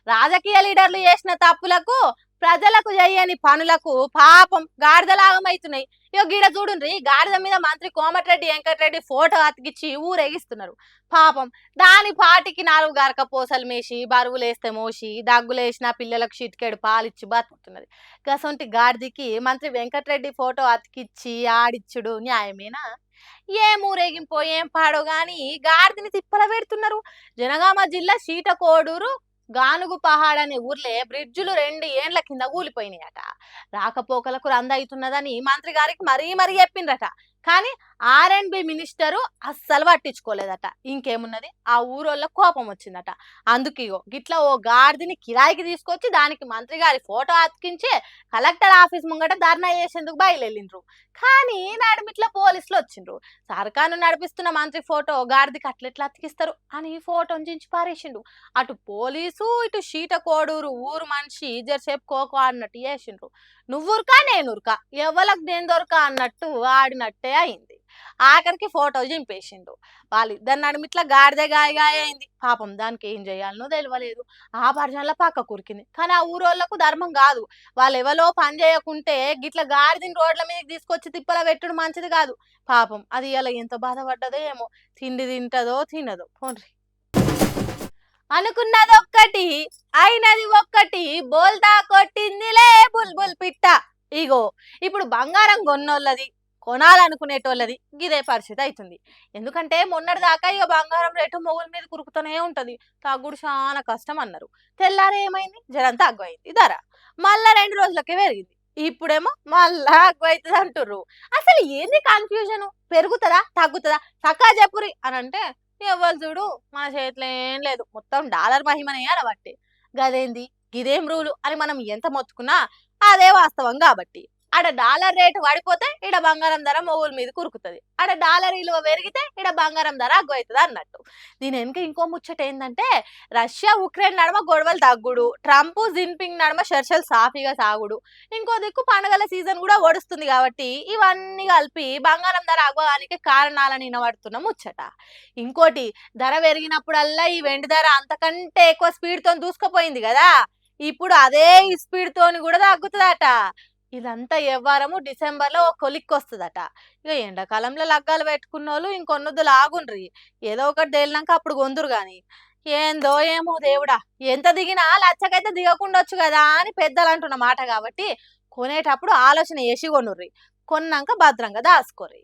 రాజకీయ లీడర్లు చేసిన తప్పులకు ప్రజలకు చేయని పనులకు పాపం గాడిదలాగమైతున్నాయి. ఇగో గీడ చూడుండ్రి, గాడిద మీద మంత్రి కోమటిరెడ్డి వెంకటరెడ్డి ఫోటో అతికిచ్చి ఊరేగిస్తున్నారు. పాపం దాని పాటికి 4 గరక పూసలు మేసి బరువులేస్తే మోసి దగ్గులేసిన పిల్లలకు చిటికెడు పాలిచ్చి బతుకుతున్నది. గసొంటి గాడిదికి మంత్రి వెంకటరెడ్డి ఫోటో అతికిచ్చి ఆడిచ్చుడు న్యాయమేనా? ఏం ఊరేగింపో ఏం పాడో గాని గాడిదని తిప్పల పెడుతున్నారు. జనగామ జిల్లా సీటకోడూరు గానుగు పహాడ్ అనే ఊర్లే బ్రిడ్జులు 2 ఏండ్ల కింద కూలిపోయినాయట. రాకపోకలకు రందవుతున్నదని మంత్రి గారికి మరీ చెప్పిండ్రట. కానీ ఆర్ఎండ్బి మినిస్టరు అస్సలు పట్టించుకోలేదట. ఇంకేమున్నది, ఆ ఊరోళ్ళ కోపం వచ్చిందట. అందుకిగో గిట్లా ఓ గాడిదని కిరాయికి తీసుకొచ్చి దానికి మంత్రి గారి ఫోటో అతికించి కలెక్టర్ ఆఫీస్ ముంగట ధర్నా చేసేందుకు బయలుదేరిండ్రు. కానీ నడిమిట్ల పోలీసులు వచ్చిండ్రు. సర్కారు నడిపిస్తున్న మంత్రి ఫోటో గాడిదికి అట్లెట్లా అతికిస్తారు అని ఫోటోని చించి పారేసిండు. అటు పోలీసు ఇటు షీటకోడూరు ఊరు మనిషి జరసేపు కోకో అన్నట్టు చేసిండ్రు. నువ్వురుకా నేనురుకా ఎవరికి నేను దొరక అన్నట్టు ఆడినట్టే అయింది. ఆఖరికి ఫోటో చింపేసిండు. వాళ్ళిద్దరు నడిమిట్లా గాడిదే గాయ అయింది. పాపం దానికి ఏం చేయాలనో తెలియలేదు. ఆ పర్జన్ల పక్క కురికింది. కానీ ఆ ఊరోళ్లకు ధర్మం కాదు. వాళ్ళు ఎవరో పని చేయకుంటే గిట్ల గాడిదని రోడ్ల మీద తీసుకొచ్చి తిప్పల పెట్టుడు మంచిది కాదు. పాపం అది ఇలా ఎంత బాధపడ్డదో ఏమో. తిండి తింటదో తినదో పోన్రి. అనుకున్నదొక్కటి అయినది ఒక్కటి, బోల్తా కొట్టిందిలే బుల్బుల్ పిట్ట. ఇగో ఇప్పుడు బంగారం కొన్నోళ్ళది కొనాలనుకునేటోళ్ళది గిదే పరిస్థితి అవుతుంది. ఎందుకంటే మొన్నటి దాకా ఇక బంగారం రేటు మొగుల మీద కురుకుతూనే ఉంటది. తగ్గుడు చాలా కష్టం అన్నారు. తెల్లారే ఏమైంది, జరం తగ్గుయింది ధర. మళ్ళా 2 రోజులకే పెరిగింది. ఇప్పుడేమో మళ్ళా అగ్గుతుంది అంటుర్రు. అసలు ఏంది కన్ఫ్యూజన్? పెరుగుతుందా తగ్గుతుందా చక్కా చెప్పురి అని అంటే ఎవ్వరు చూడు మన చేతిలో ఏం లేదు, మొత్తం డాలర్ మహిమనే అనబట్టి. గదేంది గిదేం రూలు అని మనం ఎంత మొత్తుకున్నా అదే వాస్తవం. కాబట్టి ఆడ డాలర్ రేటు పడిపోతే ఈడ బంగారం ధర మొగుల మీద కురుకుతుంది. ఆడ డాలర్ విలువ పెరిగితే ఈడ బంగారం ధర అగ్గుతుంది అన్నట్టు. దీని వెనుక ఇంకో ముచ్చట ఏంటంటే రష్యా ఉక్రెయిన్ నడుమ గొడవలు తగ్గుడు, ట్రంప్ జిన్పింగ్ నడుమ చర్చలు సాఫీగా సాగుడు, ఇంకో దిక్కు పండుగల సీజన్ కూడా ఓడుస్తుంది. కాబట్టి ఇవన్నీ కలిపి బంగారం ధర అగ్గడానికి కారణాలని వినబడుతున్న ముచ్చట. ఇంకోటి, ధర పెరిగినప్పుడల్లా ఈ వెండి ధర అంతకంటే ఎక్కువ స్పీడ్ తో దూసుకుపోయింది కదా. ఇప్పుడు అదే ఈ స్పీడ్ తోని కూడా తగ్గుతుందట. ఇదంతా ఎవ్వారము డిసెంబర్లో ఒక కొలిక్కి వస్తుందట. ఇక ఎండాకాలంలో లగ్గాలు పెట్టుకున్న వాళ్ళు ఇంకొన్నొద్దులు ఆగుండ్రి, ఏదో ఒకటి తేలినాక అప్పుడు కొందురు. గాని ఏందో ఏమో దేవుడా, ఎంత దిగినా లచ్చకైతే దిగకుండొచ్చు కదా అని పెద్దలు అంటున్న మాట. కాబట్టి కొనేటప్పుడు ఆలోచన చేసి కొనుర్రి, కొన్నాక భద్రంగా దాచుకోర్రి.